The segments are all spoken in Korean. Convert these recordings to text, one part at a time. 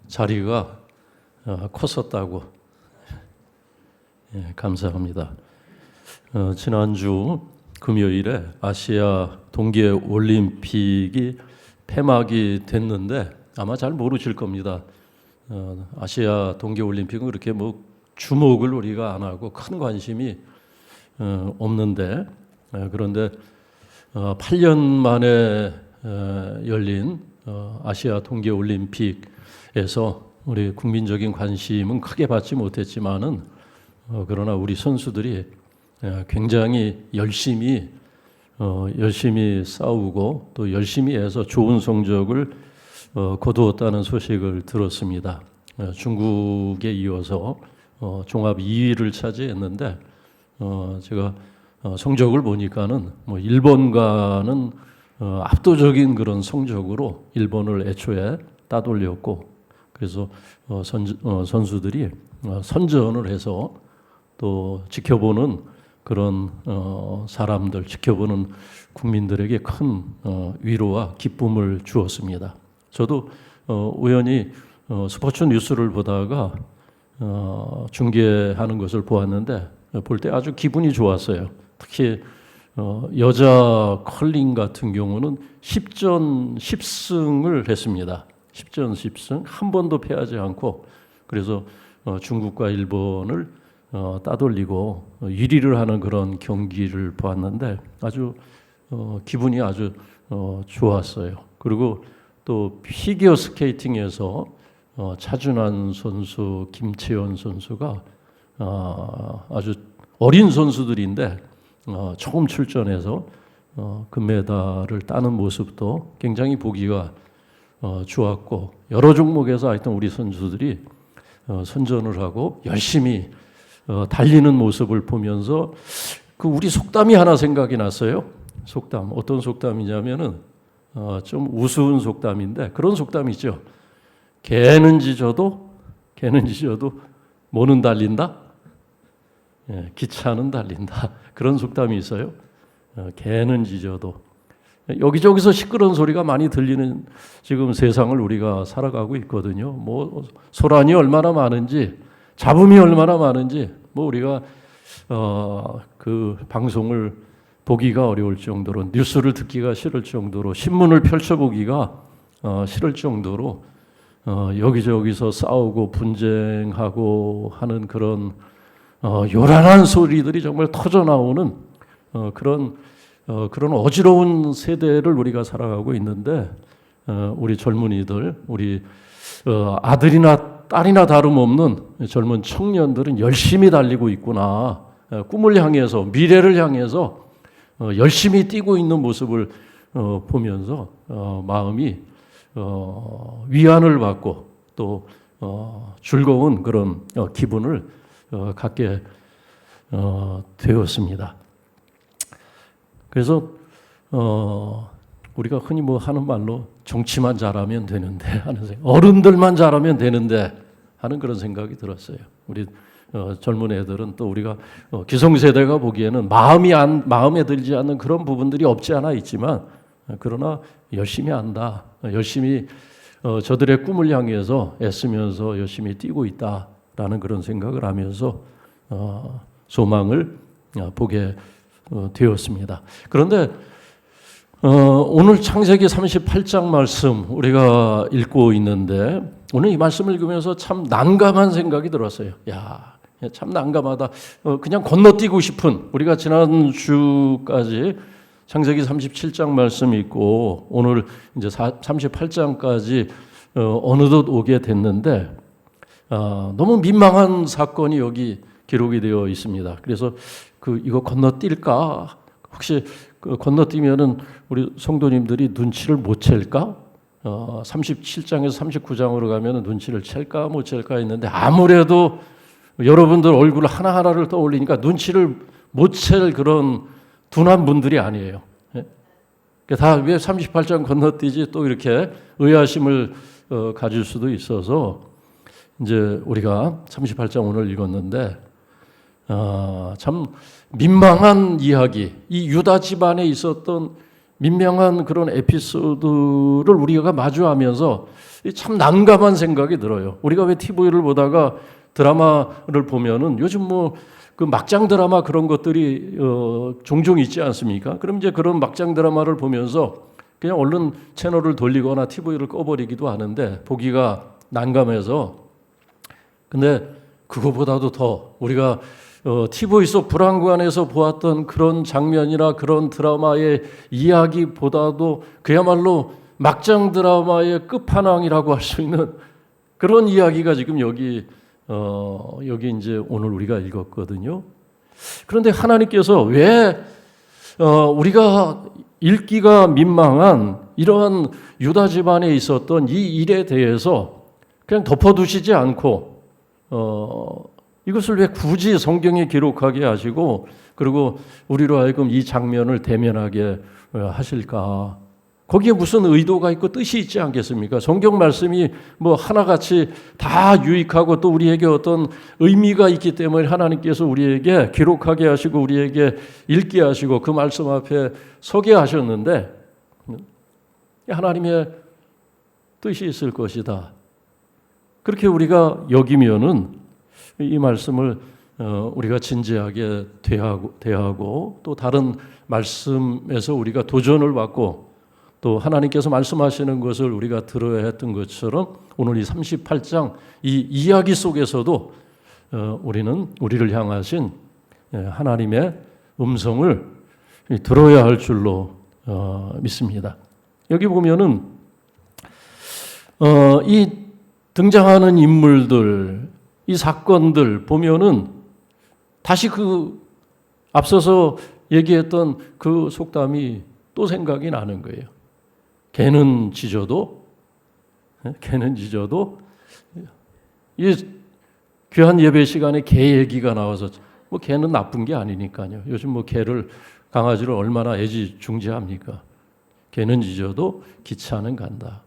자리가 컸었다고. 감사합니다. 지난주 금요일에 아시아 동계올림픽이 폐막이 됐는데 아마 잘 모르실 겁니다. 아시아 동계올림픽은 그렇게 주목을 우리가 안 하고 큰 관심이 없는데, 그런데 8년 만에 열린 아시아 동계올림픽에서 우리 국민적인 관심은 크게 받지 못했지만은 그러나 우리 선수들이 굉장히 열심히 싸우고 또 열심히 해서 좋은 성적을 거두었다는 소식을 들었습니다. 중국에 이어서 종합 2위를 차지했는데 제가 성적을 보니까는 일본과는 압도적인 그런 성적으로 일본을 애초에 따돌렸고, 그래서 선수들이 선전을 해서 또 지켜보는 그런 사람들, 지켜보는 국민들에게 큰 위로와 기쁨을 주었습니다. 저도 우연히 스포츠 뉴스를 보다가 중계하는 것을 보았는데 볼 때 아주 기분이 좋았어요. 특히 여자 컬링 같은 경우는 10전 10승을 했습니다. 10전 10승 한 번도 패하지 않고, 그래서 중국과 일본을 따돌리고 1위를 하는 그런 경기를 보았는데 아주 기분이 아주 좋았어요. 그리고 또 피겨 스케이팅에서 차준환 선수, 김채연 선수가 아주 어린 선수들인데 처음 출전해서 금메달을 따는 모습도 굉장히 보기가 좋았고, 여러 종목에서 하여튼 우리 선수들이 선전을 하고 열심히 달리는 모습을 보면서 우리 속담이 하나 생각이 났어요. 속담, 어떤 속담이냐면은 좀 우스운 속담인데 그런 속담이 있죠. 개는 짖어도 뭐는 달린다? 기차는 달린다. 그런 속담이 있어요. 개는 짖어도. 여기저기서 시끄러운 소리가 많이 들리는 지금 세상을 우리가 살아가고 있거든요. 소란이 얼마나 많은지, 잡음이 얼마나 많은지, 우리가 그 방송을 보기가 어려울 정도로, 뉴스를 듣기가 싫을 정도로, 신문을 펼쳐보기가 싫을 정도로 여기저기서 싸우고 분쟁하고 하는 그런 요란한 소리들이 정말 터져 나오는 그런 어지러운 세대를 우리가 살아가고 있는데, 우리 젊은이들, 우리 아들이나 딸이나 다름없는 젊은 청년들은 열심히 달리고 있구나. 꿈을 향해서, 미래를 향해서 열심히 뛰고 있는 모습을 보면서 마음이 위안을 받고 또 즐거운 그런 기분을 갖게 되었습니다. 그래서 우리가 흔히 하는 말로 정치만 잘하면 되는데 하는 생각, 어른들만 잘하면 되는데 하는 그런 생각이 들었어요. 우리 젊은 애들은 또 우리가 기성세대가 보기에는 마음에 들지 않는 그런 부분들이 없지 않아 있지만, 그러나 열심히 한다, 열심히 저들의 꿈을 향해서 애쓰면서 열심히 뛰고 있다라는 그런 생각을 하면서 소망을 보게 되었습니다. 그런데 오늘 창세기 38장 말씀 우리가 읽고 있는데, 오늘 이 말씀을 읽으면서 참 난감한 생각이 들었어요. 참 난감하다. 그냥 건너뛰고 싶은, 우리가 지난주까지 창세기 37장 말씀 있고 오늘 이제 38장까지 어느덧 오게 됐는데 너무 민망한 사건이 여기 기록이 되어 있습니다. 그래서 이거 건너뛸까? 혹시 건너뛰면은 우리 성도님들이 눈치를 못 챌까? 37장에서 39장으로 가면은 눈치를 챌까 못 챌까 했는데, 아무래도 여러분들 얼굴 하나하나를 떠올리니까 눈치를 못 챌 그런 둔한 분들이 아니에요. 다 왜 38장 건너뛰지 또 이렇게 의아심을 가질 수도 있어서 이제 우리가 38장 오늘 읽었는데 참 민망한 이야기, 이 유다 집안에 있었던 민망한 그런 에피소드를 우리가 마주하면서 참 난감한 생각이 들어요. 우리가 왜 TV를 보다가 드라마를 보면은 요즘 뭐 그 막장 드라마 그런 것들이 종종 있지 않습니까? 그럼 이제 그런 막장 드라마를 보면서 그냥 얼른 채널을 돌리거나 TV를 꺼버리기도 하는데 보기가 난감해서. 근데 그거보다도 더 우리가 TV 속 불안관에서 보았던 그런 장면이나 그런 드라마의 이야기보다도 그야말로 막장 드라마의 끝판왕이라고 할 수 있는 그런 이야기가 지금 여기 이제 오늘 우리가 읽었거든요. 그런데 하나님께서 왜 우리가 읽기가 민망한 이러한 유다 집안에 있었던 이 일에 대해서 그냥 덮어두시지 않고 이것을 왜 굳이 성경에 기록하게 하시고 그리고 우리로 하여금 이 장면을 대면하게 하실까? 거기에 무슨 의도가 있고 뜻이 있지 않겠습니까? 성경 말씀이 뭐 하나같이 다 유익하고 또 우리에게 어떤 의미가 있기 때문에 하나님께서 우리에게 기록하게 하시고 우리에게 읽게 하시고 그 말씀 앞에 서게 하셨는데 하나님의 뜻이 있을 것이다. 그렇게 우리가 여기면은 이 말씀을 우리가 진지하게 대하고 또 다른 말씀에서 우리가 도전을 받고 또 하나님께서 말씀하시는 것을 우리가 들어야 했던 것처럼 오늘 이 38장 이 이야기 속에서도 우리는 우리를 향하신 하나님의 음성을 들어야 할 줄로 믿습니다. 여기 보면은 이 등장하는 인물들, 이 사건들 보면은 다시 그 앞서서 얘기했던 그 속담이 또 생각이 나는 거예요. 개는 짖어도 이 귀한 예배 시간에 개 얘기가 나와서 뭐 개는 나쁜 게 아니니까요. 요즘 뭐 개를 강아지를 얼마나 애지중지합니까? 개는 짖어도 기차는 간다.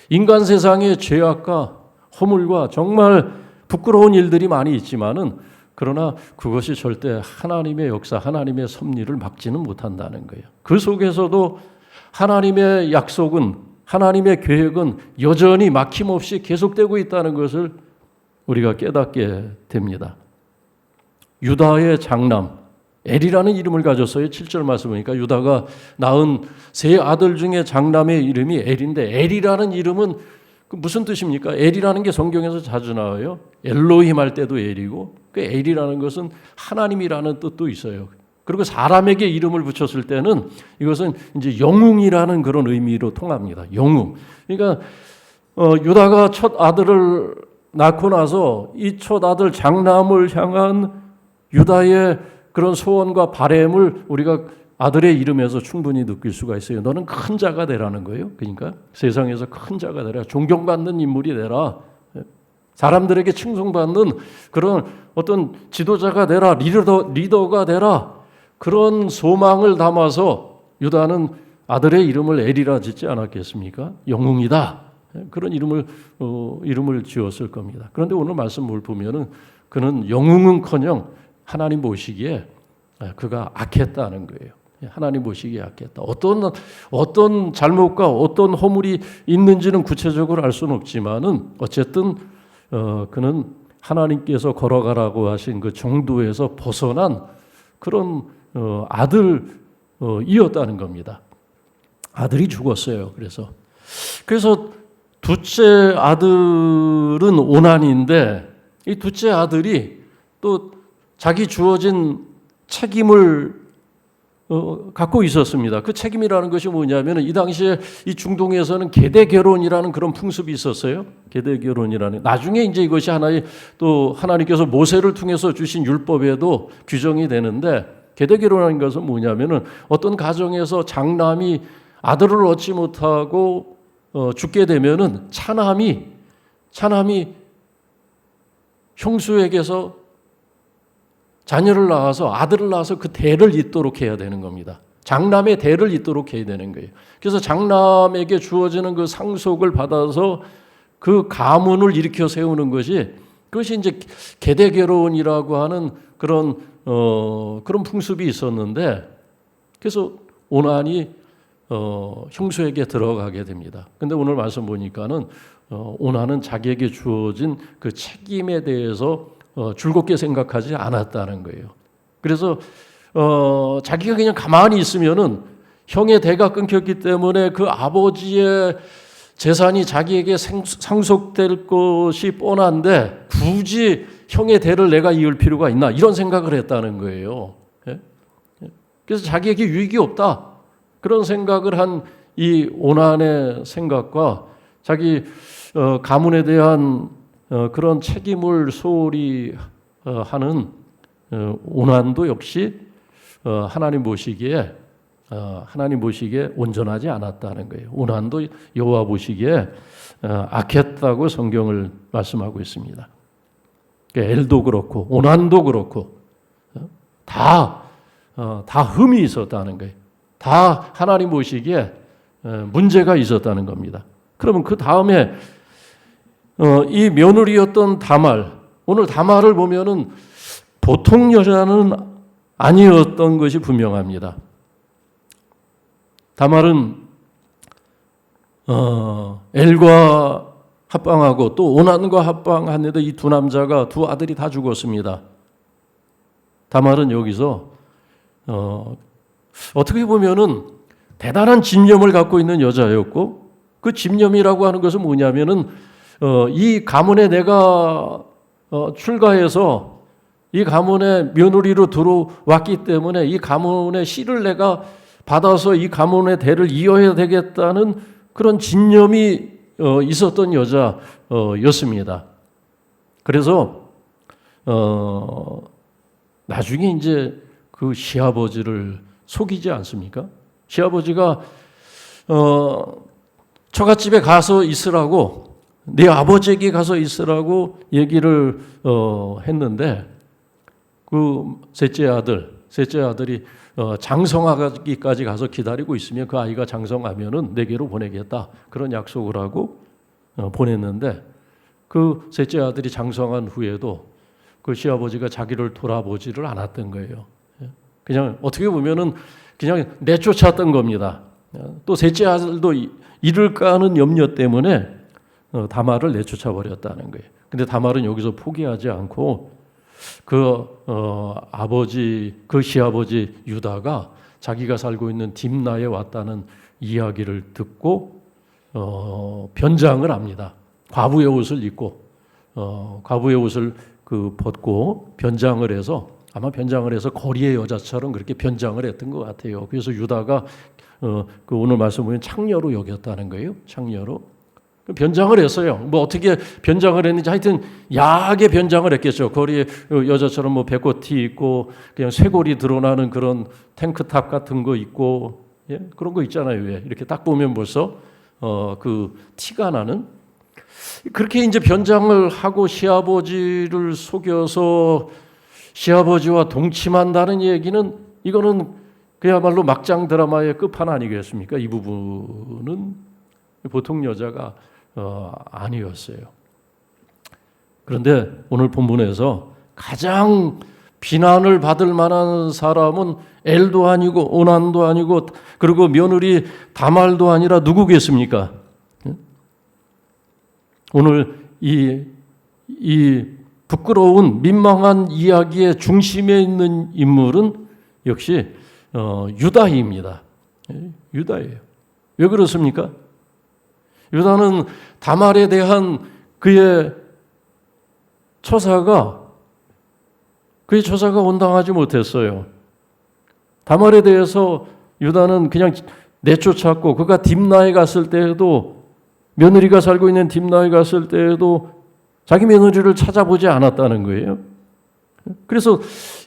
인간 세상의 죄악과 허물과 정말 부끄러운 일들이 많이 있지만은 그러나 그것이 절대 하나님의 역사, 하나님의 섭리를 막지는 못한다는 거예요. 그 속에서도 하나님의 약속은, 하나님의 계획은 여전히 막힘없이 계속되고 있다는 것을 우리가 깨닫게 됩니다. 유다의 장남 엘이라는 이름을 가졌어요. 7절 말씀 보니까 유다가 낳은 세 아들 중에 장남의 이름이 엘인데 엘이라는 이름은 무슨 뜻입니까? 엘이라는 게 성경에서 자주 나와요. 엘로힘 할 때도 엘이고 그 엘이라는 것은 하나님이라는 뜻도 있어요. 그리고 사람에게 이름을 붙였을 때는 이것은 이제 영웅이라는 그런 의미로 통합니다. 영웅. 그러니까 유다가 첫 아들을 낳고 나서 이 첫 아들 장남을 향한 유다의 그런 소원과 바램을 우리가 아들의 이름에서 충분히 느낄 수가 있어요. 너는 큰 자가 되라는 거예요. 그러니까 세상에서 큰 자가 되라. 존경받는 인물이 되라. 사람들에게 칭송받는 그런 어떤 지도자가 되라. 리더가 되라. 그런 소망을 담아서 유다는 아들의 이름을 엘이라 짓지 않았겠습니까? 영웅이다. 그런 이름을 지었을 겁니다. 그런데 오늘 말씀을 보면은 그는 영웅은커녕 하나님 보시기에 그가 악했다는 거예요. 하나님 보시기에 악했다. 어떤 잘못과 어떤 허물이 있는지는 구체적으로 알 수는 없지만은 어쨌든 그는 하나님께서 걸어가라고 하신 그 정도에서 벗어난 그런 아들이었다는 겁니다. 아들이 죽었어요. 그래서 둘째 아들은 오난인데 이 둘째 아들이 또 자기 주어진 책임을 갖고 있었습니다. 그 책임이라는 것이 뭐냐면 이 당시에 이 중동에서는 계대 결혼이라는 그런 풍습이 있었어요. 계대 결혼이라는. 나중에 이제 이것이 하나의 또 하나님께서 모세를 통해서 주신 율법에도 규정이 되는데 계대 결혼하는 것은 뭐냐면은 어떤 가정에서 장남이 아들을 얻지 못하고 죽게 되면은 차남이 형수에게서 자녀를 낳아서 아들을 낳아서 그 대를 잇도록 해야 되는 겁니다. 장남의 대를 잇도록 해야 되는 거예요. 그래서 장남에게 주어지는 그 상속을 받아서 그 가문을 일으켜 세우는 그것이 이제 계대 결혼이라고 하는 그런 풍습이 있었는데 그래서 오난이 형수에게 들어가게 됩니다. 근데 오늘 말씀 보니까는 오나는 자기에게 주어진 그 책임에 대해서 즐겁게 생각하지 않았다는 거예요. 그래서 자기가 그냥 가만히 있으면은 형의 대가 끊겼기 때문에 그 아버지의 재산이 자기에게 상속될 것이 뻔한데 굳이 형의 대를 내가 이을 필요가 있나 이런 생각을 했다는 거예요. 그래서 자기에게 유익이 없다 그런 생각을 한 이 오난의 생각과 자기 가문에 대한 그런 책임을 소홀히 하는 오난도 역시 하나님 보시기에 온전하지 않았다는 거예요. 오난도 여호와 보시기에 악했다고 성경을 말씀하고 있습니다. 엘도 그렇고 오난도 그렇고 다 흠이 있었다는 거예요. 다 하나님 보시기에 문제가 있었다는 겁니다. 그러면 그 다음에 이 며느리였던 다말, 오늘 다말을 보면은 보통 여자는 아니었던 것이 분명합니다. 다말은 엘과 합방하고 또 오난과 합방하는데 이 두 남자가 두 아들이 다 죽었습니다. 다말은 여기서 어떻게 보면은 대단한 집념을 갖고 있는 여자였고 그 집념이라고 하는 것은 뭐냐면은 이 가문에 내가 출가해서 이 가문의 며느리로 들어왔기 때문에 이 가문의 씨를 내가 받아서 이 가문의 대를 이어야 되겠다는 그런 집념이 있었던 여자였습니다. 그래서 나중에 이제 그 시아버지를 속이지 않습니까? 시아버지가 처갓집에 가서 있으라고 네 아버지에게 가서 있으라고 얘기를 했는데 그 셋째 아들이 장성하기까지 가서 기다리고 있으면 그 아이가 장성하면은 내게로 보내겠다 그런 약속을 하고 보냈는데 그 셋째 아들이 장성한 후에도 그 시아버지가 자기를 돌아보지를 않았던 거예요. 그냥 어떻게 보면은 그냥 내쫓았던 겁니다. 또 셋째 아들도 잃을까 하는 염려 때문에 다말을 내쫓아 버렸다는 거예요. 근데 다말은 여기서 포기하지 않고 그 시아버지 유다가 자기가 살고 있는 딥나에 왔다는 이야기를 듣고 변장을 합니다. 과부의 옷을 입고 과부의 옷을 벗고 변장을 해서 아마 변장을 해서 거리의 여자처럼 그렇게 변장을 했던 것 같아요. 그래서 유다가 그 오늘 말씀 보면 창녀로 여겼다는 거예요. 창녀로 변장을 했어요. 뭐 어떻게 변장을 했는지 하여튼 야하게 변장을 했겠죠. 거리에 여자처럼 뭐 배꼽티 있고 그냥 쇄골이 드러나는 그런 탱크탑 같은 거 있고 그런 거 있잖아요. 왜 이렇게 딱 보면 벌써 그 티가 나는 그렇게 이제 변장을 하고 시아버지를 속여서 시아버지와 동침한다는 얘기는 이거는 그야말로 막장 드라마의 끝판왕이겠습니까? 이 부분은 보통 여자가 아니었어요. 그런데 오늘 본문에서 가장 비난을 받을 만한 사람은 엘도 아니고 오난도 아니고 그리고 며느리 다말도 아니라 누구겠습니까? 오늘 이 부끄러운 민망한 이야기의 중심에 있는 인물은 역시 유다입니다. 유다예요. 왜 그렇습니까? 유다는 다말에 대한 그의 처사가 온당하지 못했어요. 다말에 대해서 유다는 그냥 내쫓았고 그가 딥나에 갔을 때에도 며느리가 살고 있는 딥나에 갔을 때에도 자기 며느리를 찾아보지 않았다는 거예요. 그래서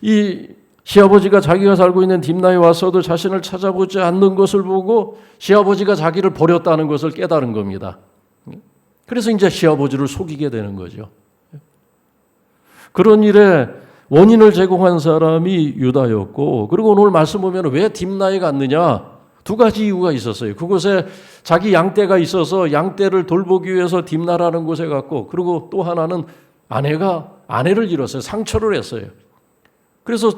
이 시아버지가 자기가 살고 있는 딥나에 와서도 자신을 찾아보지 않는 것을 보고 시아버지가 자기를 버렸다는 것을 깨달은 겁니다. 그래서 이제 시아버지를 속이게 되는 거죠. 그런 일에 원인을 제공한 사람이 유다였고 그리고 오늘 말씀 보면 왜 딥나에 갔느냐? 두 가지 이유가 있었어요. 그곳에 자기 양떼가 있어서 양떼를 돌보기 위해서 딥나라는 곳에 갔고 그리고 또 하나는 아내를 잃었어요. 상처를 했어요. 그래서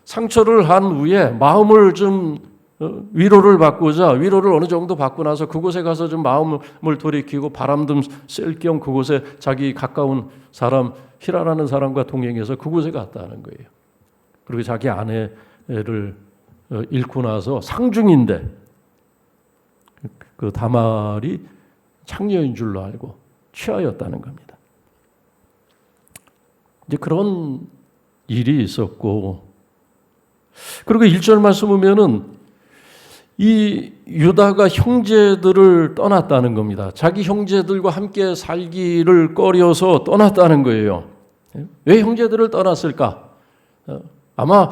상처를 한 후에 마음을 좀 위로를 받고자 위로를 어느 정도 받고 나서 그곳에 가서 좀 마음을 돌이키고 바람 좀 쐴 겸 그곳에 자기 가까운 사람 히라라는 사람과 동행해서 그곳에 갔다는 거예요. 그리고 자기 아내를 잃고 나서 상중인데 그 다말이 창녀인 줄로 알고 취하였다는 겁니다. 이제 그런 일이 있었고, 그리고 1절 말씀 보면은 이 유다가 형제들을 떠났다는 겁니다. 자기 형제들과 함께 살기를 꺼려서 떠났다는 거예요. 왜 형제들을 떠났을까? 아마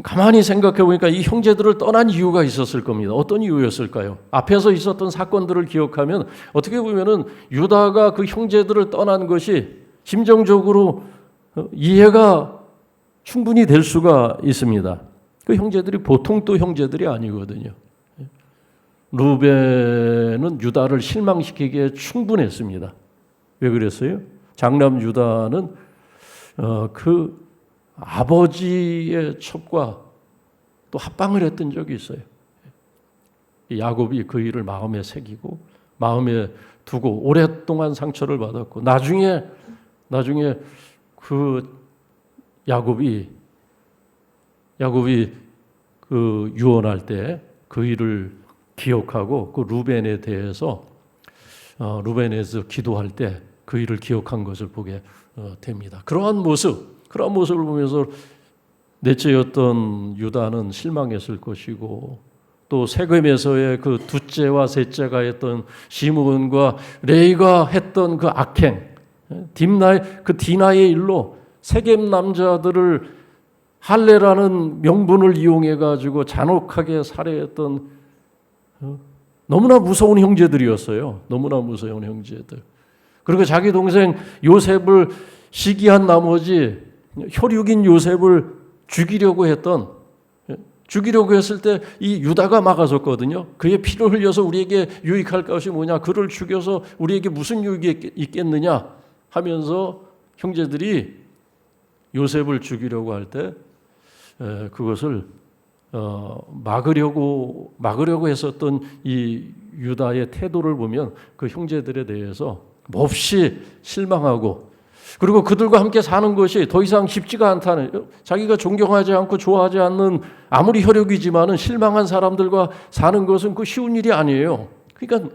가만히 생각해 보니까 이 형제들을 떠난 이유가 있었을 겁니다. 어떤 이유였을까요? 앞에서 있었던 사건들을 기억하면 어떻게 보면은 유다가 그 형제들을 떠난 것이 심정적으로 이해가 충분히 될 수가 있습니다. 그 형제들이 보통 또 형제들이 아니거든요. 루벤은 유다를 실망시키기에 충분했습니다. 왜 그랬어요? 장남 유다는 그 아버지의 첩과 또 합방을 했던 적이 있어요. 야곱이 그 일을 마음에 새기고 마음에 두고 오랫동안 상처를 받았고 나중에 그 야곱이 그 유언할 때 그 일을 기억하고 그 루벤에 대해서 루벤에서 기도할 때 그 일을 기억한 것을 보게 됩니다. 그러한 모습을 보면서 넷째였던 유다는 실망했을 것이고 또 세겜에서의 그 둘째와 셋째가 했던 시므온과 레이가 했던 그 악행, 디나의 일로 세겜 남자들을 할례라는 명분을 이용해 가지고 잔혹하게 살해했던 너무나 무서운 형제들이었어요. 너무나 무서운 형제들. 그리고 자기 동생 요셉을 시기한 나머지 혈육인 요셉을 죽이려고 했을 때 이 유다가 막아섰거든요. 그의 피를 흘려서 우리에게 유익할 것이 뭐냐? 그를 죽여서 우리에게 무슨 유익이 있겠느냐? 하면서 형제들이 요셉을 죽이려고 할 때 그것을 막으려고 했었던 이 유다의 태도를 보면 그 형제들에 대해서 몹시 실망하고 그리고 그들과 함께 사는 것이 더 이상 쉽지가 않다는, 자기가 존경하지 않고 좋아하지 않는 아무리 혈육이지만은 실망한 사람들과 사는 것은 그 쉬운 일이 아니에요. 그러니까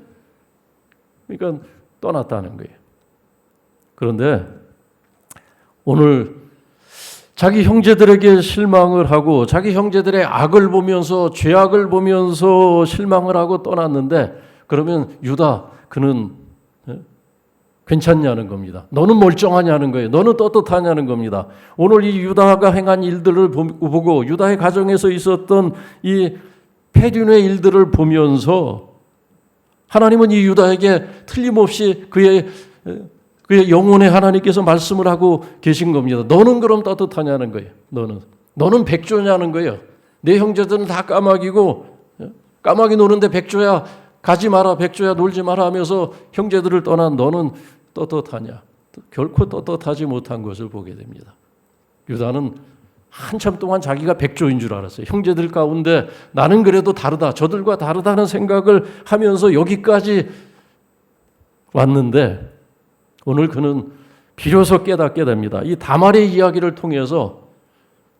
떠났다는 거예요. 그런데 오늘 자기 형제들에게 실망을 하고 자기 형제들의 악을 보면서 죄악을 보면서 실망을 하고 떠났는데 그러면 유다 그는 괜찮냐는 겁니다. 너는 멀쩡하냐는 거예요. 너는 떳떳하냐는 겁니다. 오늘 이 유다가 행한 일들을 보고 유다의 가정에서 있었던 이 폐륜의 일들을 보면서 하나님은 이 유다에게 틀림없이 그의 영혼의 하나님께서 말씀을 하고 계신 겁니다. 너는 그럼 떳떳하냐는 거예요. 너는 백조냐는 거예요. 내 형제들은 다 까마귀고 까마귀 노는데 백조야 가지 마라, 백조야 놀지 마라 하면서 형제들을 떠난 너는 떳떳하냐? 결코 떳떳하지 못한 것을 보게 됩니다. 유다는 한참 동안 자기가 백조인 줄 알았어요. 형제들 가운데 나는 그래도 다르다, 저들과 다르다는 생각을 하면서 여기까지 왔는데 오늘 그는 비로소 깨닫게 됩니다. 이 다말의 이야기를 통해서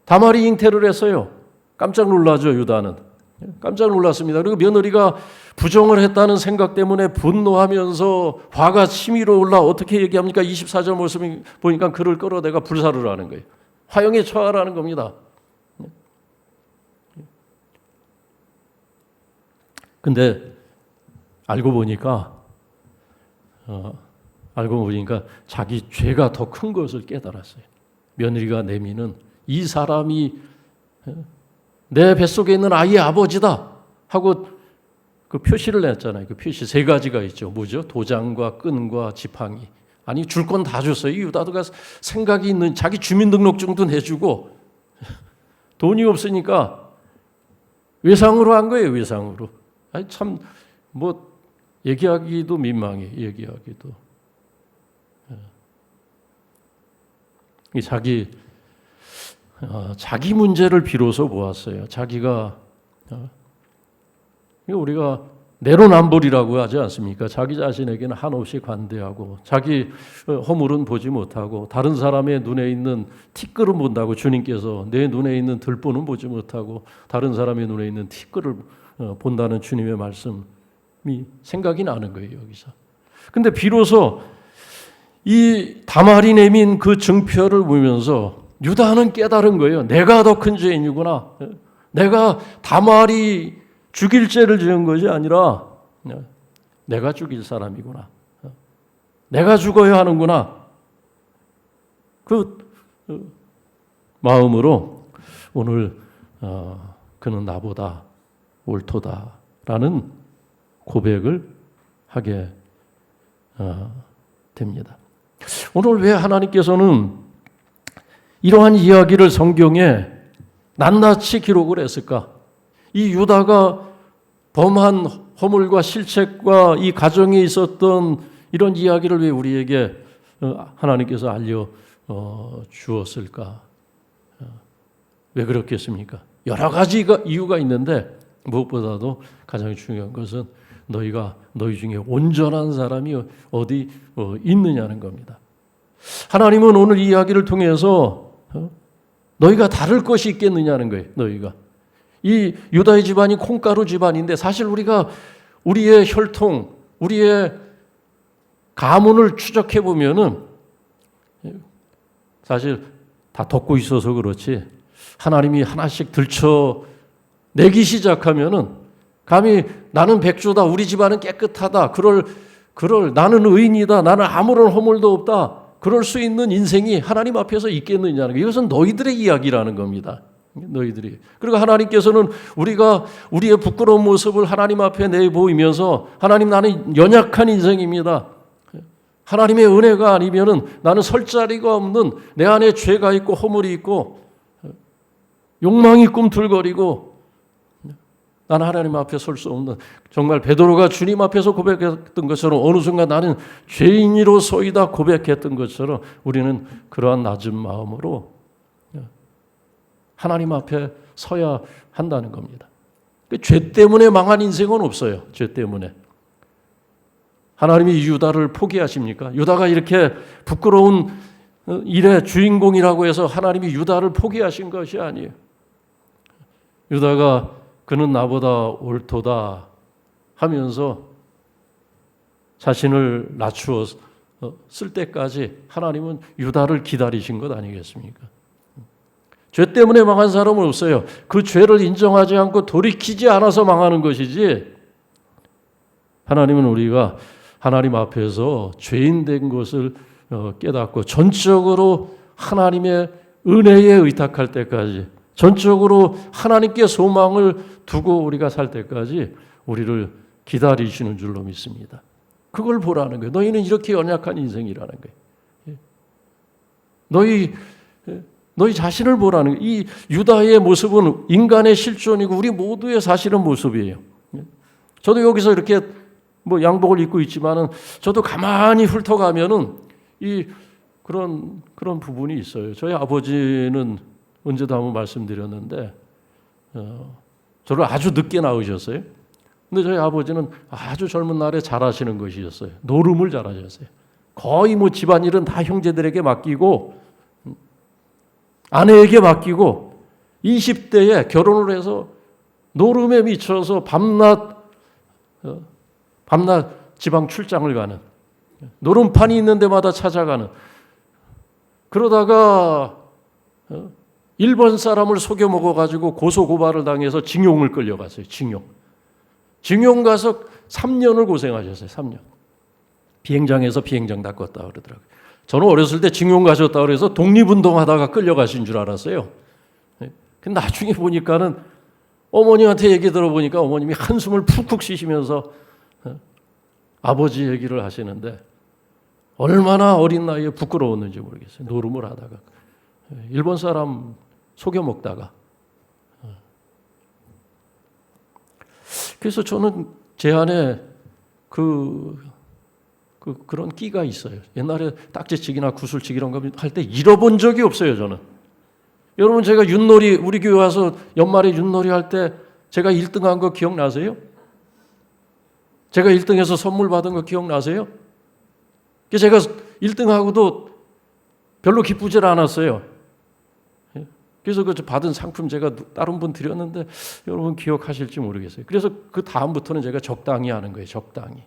다말이 잉태를 했어요. 깜짝 놀라죠, 유다는. 깜짝 놀랐습니다. 그리고 며느리가 부정을 했다는 생각 때문에 분노하면서 화가 치밀어 올라 어떻게 얘기합니까? 24절 모습을 보니까 그를 끌어내가 불사를 하는 거예요. 화형에 처하라는 겁니다. 근데 알고 보니까 자기 죄가 더 큰 것을 깨달았어요. 며느리가 내미는 이 사람이 내 뱃속에 있는 아이의 아버지다 하고 그 표시를 냈잖아요. 그 표시 세 가지가 있죠. 뭐죠? 도장과 끈과 지팡이. 아니 줄 건 다 줬어요. 유다가 생각이 있는 자기 주민등록증도 내주고 돈이 없으니까 외상으로 한 거예요. 외상으로. 아니 참 뭐 얘기하기도 민망해. 얘기하기도. 자기 문제를 비로소 보았어요. 자기가 우리가 내로남불이라고 하지 않습니까? 자기 자신에게는 한없이 관대하고 자기 허물은 보지 못하고 다른 사람의 눈에 있는 티끌은 본다고 주님께서 내 눈에 있는 들보는 보지 못하고 다른 사람의 눈에 있는 티끌을 본다는 주님의 말씀이 생각이 나는 거예요, 여기서. 근데 비로소 이 다말이 내민 그 증표를 보면서 유다는 깨달은 거예요. 내가 더 큰 죄인이구나. 내가 다말이 죽일 죄를 지은 것이 아니라 내가 죽일 사람이구나. 내가 죽어야 하는구나. 그 마음으로 오늘 그는 나보다 옳도다라는 고백을 하게 됩니다. 오늘 왜 하나님께서는 이러한 이야기를 성경에 낱낱이 기록을 했을까? 이 유다가 범한 허물과 실책과 이 가정에 있었던 이런 이야기를 왜 우리에게 하나님께서 알려 주었을까? 왜 그렇겠습니까? 여러 가지 이유가 있는데 무엇보다도 가장 중요한 것은 너희 중에 온전한 사람이 어디 있느냐는 겁니다. 하나님은 오늘 이 이야기를 통해서 너희가 다를 것이 있겠느냐는 거예요. 너희가. 이 유다의 집안이 콩가루 집안인데 사실 우리가 우리의 혈통, 우리의 가문을 추적해 보면은 사실 다 덮고 있어서 그렇지 하나님이 하나씩 들춰내기 시작하면은 감히 나는 백조다, 우리 집안은 깨끗하다, 그럴 나는 의인이다, 나는 아무런 허물도 없다, 그럴 수 있는 인생이 하나님 앞에서 있겠느냐는 거예요. 이것은 너희들의 이야기라는 겁니다. 너희들이. 그리고 하나님께서는 우리가 우리의 부끄러운 모습을 하나님 앞에 내보이면서 하나님 나는 연약한 인생입니다. 하나님의 은혜가 아니면은 나는 설 자리가 없는 내 안에 죄가 있고 허물이 있고 욕망이 꿈틀거리고 나는 하나님 앞에 설 수 없는 정말 베드로가 주님 앞에서 고백했던 것처럼 어느 순간 나는 죄인이로소이다 고백했던 것처럼 우리는 그러한 낮은 마음으로 하나님 앞에 서야 한다는 겁니다. 죄 때문에 망한 인생은 없어요. 죄 때문에. 하나님이 유다를 포기하십니까? 유다가 이렇게 부끄러운 일의 주인공이라고 해서 하나님이 유다를 포기하신 것이 아니에요. 유다가 그는 나보다 옳도다 하면서 자신을 낮추어 쓸 때까지 하나님은 유다를 기다리신 것 아니겠습니까? 죄 때문에 망한 사람은 없어요. 그 죄를 인정하지 않고 돌이키지 않아서 망하는 것이지 하나님은 우리가 하나님 앞에서 죄인 된 것을 깨닫고 전적으로 하나님의 은혜에 의탁할 때까지 전적으로 하나님께 소망을 두고 우리가 살 때까지 우리를 기다리시는 줄로 믿습니다. 그걸 보라는 거예요. 너희는 이렇게 연약한 인생이라는 거예요. 너희 자신을 보라는 거예요. 이 유다의 모습은 인간의 실존이고 우리 모두의 사실은 모습이에요. 저도 여기서 이렇게 양복을 입고 있지만은 저도 가만히 훑어가면은 그런 부분이 있어요. 저희 아버지는 언제도 한번 말씀드렸는데 저를 아주 늦게 낳으셨어요. 근데 저희 아버지는 아주 젊은 날에 잘하시는 것이었어요. 노름을 잘하셨어요. 거의 집안일은 다 형제들에게 맡기고 아내에게 맡기고 20대에 결혼을 해서 노름에 미쳐서 밤낮 지방 출장을 가는 노름판이 있는 데마다 찾아가는 그러다가 일본 사람을 속여 먹어가지고 고소고발을 당해서 징용을 끌려갔어요. 징용 가서 3년을 고생하셨어요. 3년. 비행장에서 비행장 다 껐다 그러더라고요. 저는 어렸을 때 징용 가셨다 그래서 독립운동하다가 끌려가신 줄 알았어요. 근데 나중에 보니까는 어머님한테 얘기 들어보니까 어머님이 한숨을 푹푹 쉬시면서 아버지 얘기를 하시는데 얼마나 어린 나이에 부끄러웠는지 모르겠어요. 노름을 하다가 일본 사람 속여 먹다가 그래서 저는 제 안에 그런 끼가 있어요. 옛날에 딱지치기나 구슬치기 이런 거 할 때 잃어본 적이 없어요. 저는. 여러분 제가 윷놀이 우리 교회 와서 연말에 윷놀이 할 때 제가 1등한 거 기억나세요? 제가 1등해서 선물 받은 거 기억나세요? 제가 1등하고도 별로 기쁘질 않았어요. 그래서 그 받은 상품 제가 다른 분 드렸는데 여러분 기억하실지 모르겠어요. 그래서 그 다음부터는 제가 적당히 하는 거예요. 적당히.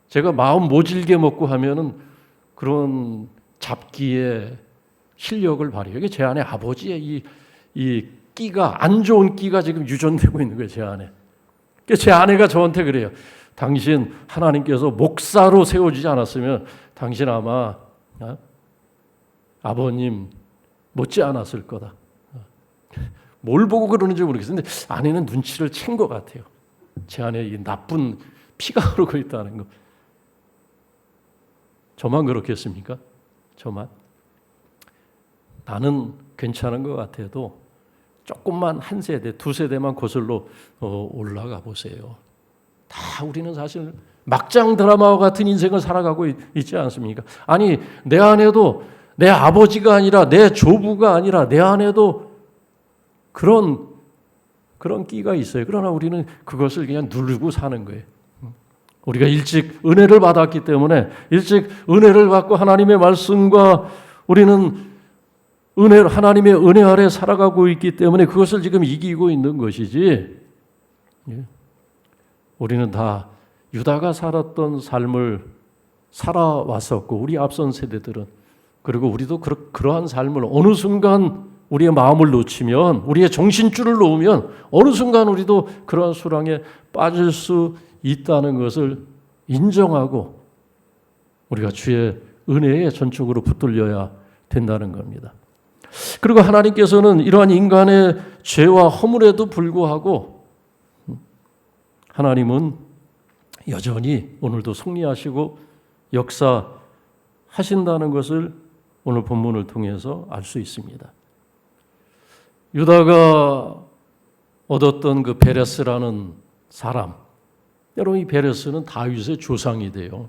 제가 마음 모질게 먹고 하면은 그런 잡기에 실력을 발휘해요. 이게 제 안에 아버지의 이 끼가, 안 좋은 끼가 지금 유전되고 있는 거예요. 제 안에. 제 아내가 저한테 그래요. 당신 하나님께서 목사로 세워주지 않았으면 당신 아마 아버님 못지 않았을 거다. 뭘 보고 그러는지 모르겠어요. 근데 아내는 눈치를 챈 것 같아요. 제 안에 이 나쁜 피가 흐르고 있다는 거. 저만 그렇겠습니까? 저만? 나는 괜찮은 것 같아도 조금만 한 세대, 두 세대만 거슬러 올라가 보세요. 다 우리는 사실 막장 드라마와 같은 인생을 살아가고 있지 않습니까? 아니, 내 안에도 내 아버지가 아니라 내 조부가 아니라 내 안에도 그런 끼가 있어요. 그러나 우리는 그것을 그냥 누르고 사는 거예요. 우리가 일찍 은혜를 받았기 때문에 일찍 은혜를 받고 하나님의 말씀과 우리는 하나님의 은혜 아래 살아가고 있기 때문에 그것을 지금 이기고 있는 것이지. 우리는 다 유다가 살았던 삶을 살아왔었고 우리 앞선 세대들은 그리고 우리도 그러한 삶을 어느 순간 우리의 마음을 놓치면 우리의 정신줄을 놓으면 어느 순간 우리도 그러한 수렁에 빠질 수 있다는 것을 인정하고 우리가 주의 은혜에 전적으로 붙들려야 된다는 겁니다. 그리고 하나님께서는 이러한 인간의 죄와 허물에도 불구하고 하나님은 여전히 오늘도 승리하시고 역사하신다는 것을 오늘 본문을 통해서 알 수 있습니다. 유다가 얻었던 그 베레스라는 사람, 여러분 이 베레스는 다윗의 조상이 돼요.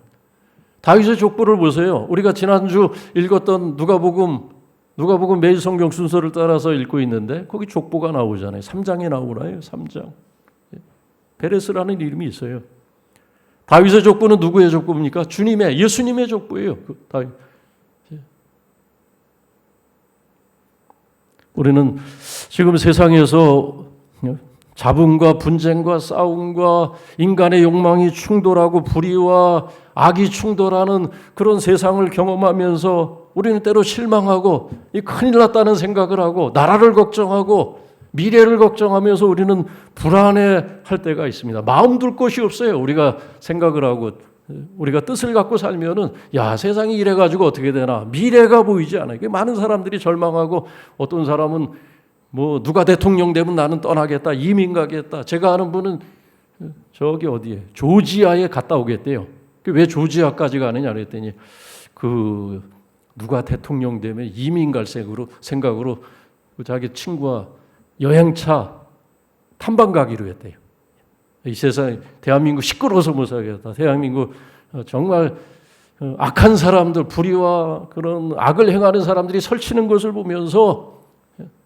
다윗의 족보를 보세요. 우리가 지난주 읽었던 누가복음 매일 성경 순서를 따라서 읽고 있는데 거기 족보가 나오잖아요. 3장에 나오나요? 3장. 베레스라는 이름이 있어요. 다윗의 족보는 누구의 족보입니까? 예수님의 족보예요. 다윗. 우리는 지금 세상에서 잡음과 분쟁과 싸움과 인간의 욕망이 충돌하고 불의와 악이 충돌하는 그런 세상을 경험하면서 우리는 때로 실망하고 큰일 났다는 생각을 하고 나라를 걱정하고 미래를 걱정하면서 우리는 불안해할 때가 있습니다. 마음 둘 곳이 없어요. 우리가 생각을 하고 우리가 뜻을 갖고 살면은 세상이 이래가지고 어떻게 되나 미래가 보이지 않아요. 많은 사람들이 절망하고 어떤 사람은 누가 대통령 되면 나는 떠나겠다, 이민 가겠다. 제가 아는 분은 저기 어디에 조지아에 갔다 오겠대요. 왜 조지아까지 가느냐 그랬더니 누가 대통령 되면 이민 갈 생각으로 자기 친구와 여행차 탐방 가기로 했대요. 이 세상에 대한민국 시끄러워서 못 살겠다. 대한민국 정말 악한 사람들, 불의와 그런 악을 행하는 사람들이 설치는 것을 보면서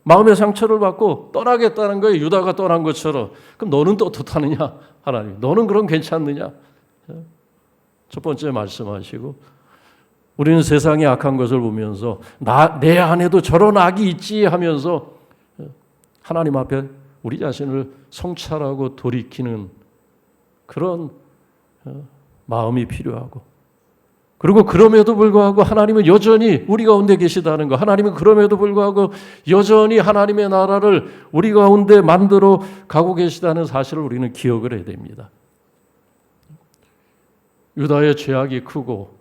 마음의 상처를 받고 떠나겠다는 거예요. 유다가 떠난 것처럼. 그럼 너는 또 어떻다느냐? 하나님. 너는 그럼 괜찮느냐? 첫 번째 말씀하시고 우리는 세상의 악한 것을 보면서 내 안에도 저런 악이 있지 하면서 하나님 앞에 우리 자신을 성찰하고 돌이키는 그런 마음이 필요하고 그리고 그럼에도 불구하고 하나님은 여전히 우리 가운데 계시다는 거, 하나님은 그럼에도 불구하고 여전히 하나님의 나라를 우리 가운데 만들어 가고 계시다는 사실을 우리는 기억을 해야 됩니다. 유다의 죄악이 크고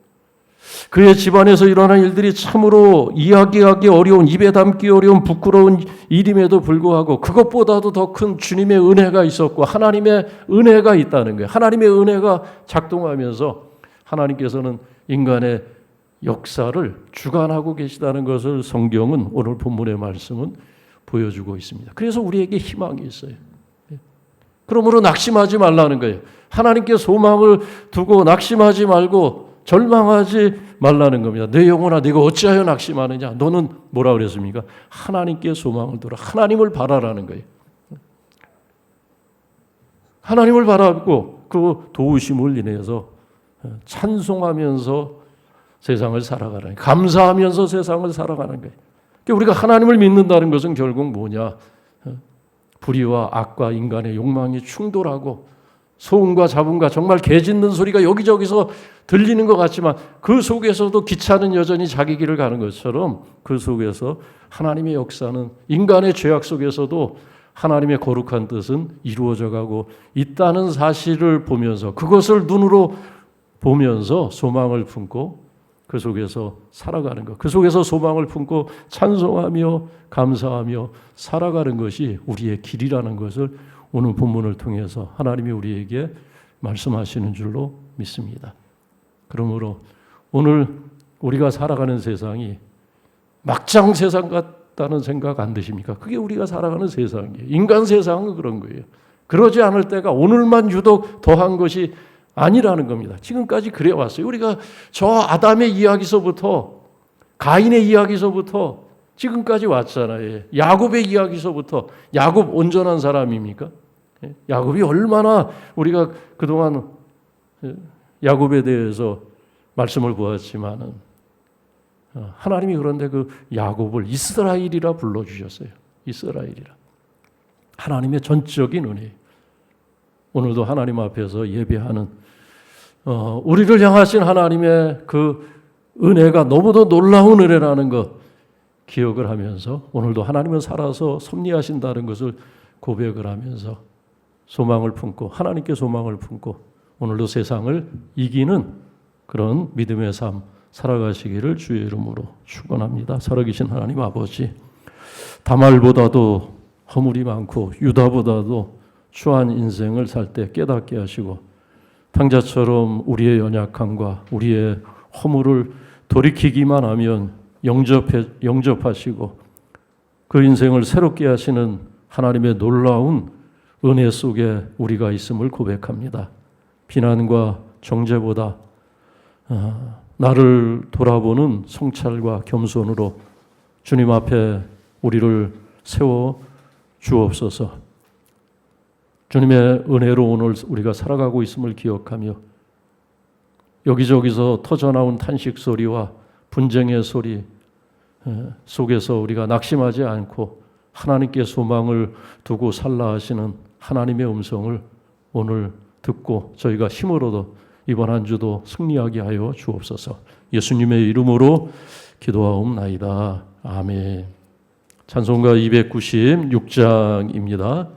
그의 집안에서 일어난 일들이 참으로 이야기하기 어려운, 입에 담기 어려운 부끄러운 일임에도 불구하고 그것보다도 더 큰 주님의 은혜가 있었고 하나님의 은혜가 있다는 거예요. 하나님의 은혜가 작동하면서 하나님께서는 인간의 역사를 주관하고 계시다는 것을 성경은 오늘 본문의 말씀은 보여주고 있습니다. 그래서 우리에게 희망이 있어요. 그러므로 낙심하지 말라는 거예요. 하나님께 소망을 두고 낙심하지 말고 절망하지 말라는 겁니다. 내 영혼아 네가 어찌하여 낙심하느냐. 너는 뭐라 그랬습니까? 하나님께 소망을 두라. 하나님을 바라라는 거예요. 하나님을 바라고 그 도우심을 인해서 찬송하면서 세상을 살아가는, 감사하면서 세상을 살아가는 거예요. 그러니까 우리가 하나님을 믿는다는 것은 결국 뭐냐? 불의와 악과 인간의 욕망이 충돌하고 소음과 잡음과 정말 개 짖는 소리가 여기저기서 들리는 것 같지만 그 속에서도 기차는 여전히 자기 길을 가는 것처럼 그 속에서 하나님의 역사는, 인간의 죄악 속에서도 하나님의 거룩한 뜻은 이루어져 가고 있다는 사실을 보면서, 그것을 눈으로 보면서 소망을 품고 그 속에서 살아가는 것, 그 속에서 소망을 품고 찬송하며 감사하며 살아가는 것이 우리의 길이라는 것을 오늘 본문을 통해서 하나님이 우리에게 말씀하시는 줄로 믿습니다. 그러므로 오늘 우리가 살아가는 세상이 막장 세상 같다는 생각 안 드십니까? 그게 우리가 살아가는 세상이에요. 인간 세상은 그런 거예요. 그러지 않을 때가 오늘만 유독 더한 것이 아니라는 겁니다. 지금까지 그래 왔어요. 우리가 저 아담의 이야기서부터, 가인의 이야기서부터 지금까지 왔잖아요. 야곱의 이야기서부터. 야곱 온전한 사람입니까? 야곱이 얼마나, 우리가 그동안 야곱에 대해서 말씀을 보았지만은 하나님이 그런데 그 야곱을 이스라엘이라 불러주셨어요. 이스라엘이라. 하나님의 전적인 은혜. 오늘도 하나님 앞에서 예배하는 우리를 향하신 하나님의 그 은혜가 너무도 놀라운 은혜라는 것 기억을 하면서 오늘도 하나님은 살아서 섭리하신다는 것을 고백을 하면서 소망을 품고, 하나님께 소망을 품고 오늘도 세상을 이기는 그런 믿음의 삶 살아가시기를 주의 이름으로 축원합니다. 살아계신 하나님 아버지, 다말보다도 허물이 많고 유다보다도 추한 인생을 살 때 깨닫게 하시고 탕자처럼 우리의 연약함과 우리의 허물을 돌이키기만 하면 영접하시고 그 인생을 새롭게 하시는 하나님의 놀라운 은혜 속에 우리가 있음을 고백합니다. 비난과 정죄보다 나를 돌아보는 성찰과 겸손으로 주님 앞에 우리를 세워 주옵소서. 주님의 은혜로 오늘 우리가 살아가고 있음을 기억하며 여기저기서 터져나온 탄식 소리와 분쟁의 소리 속에서 우리가 낙심하지 않고 하나님께 소망을 두고 살라 하시는 하나님의 음성을 오늘 듣고 저희가 힘으로도 이번 한 주도 승리하게 하여 주옵소서. 예수님의 이름으로 기도하옵나이다. 아멘. 찬송가 296장입니다.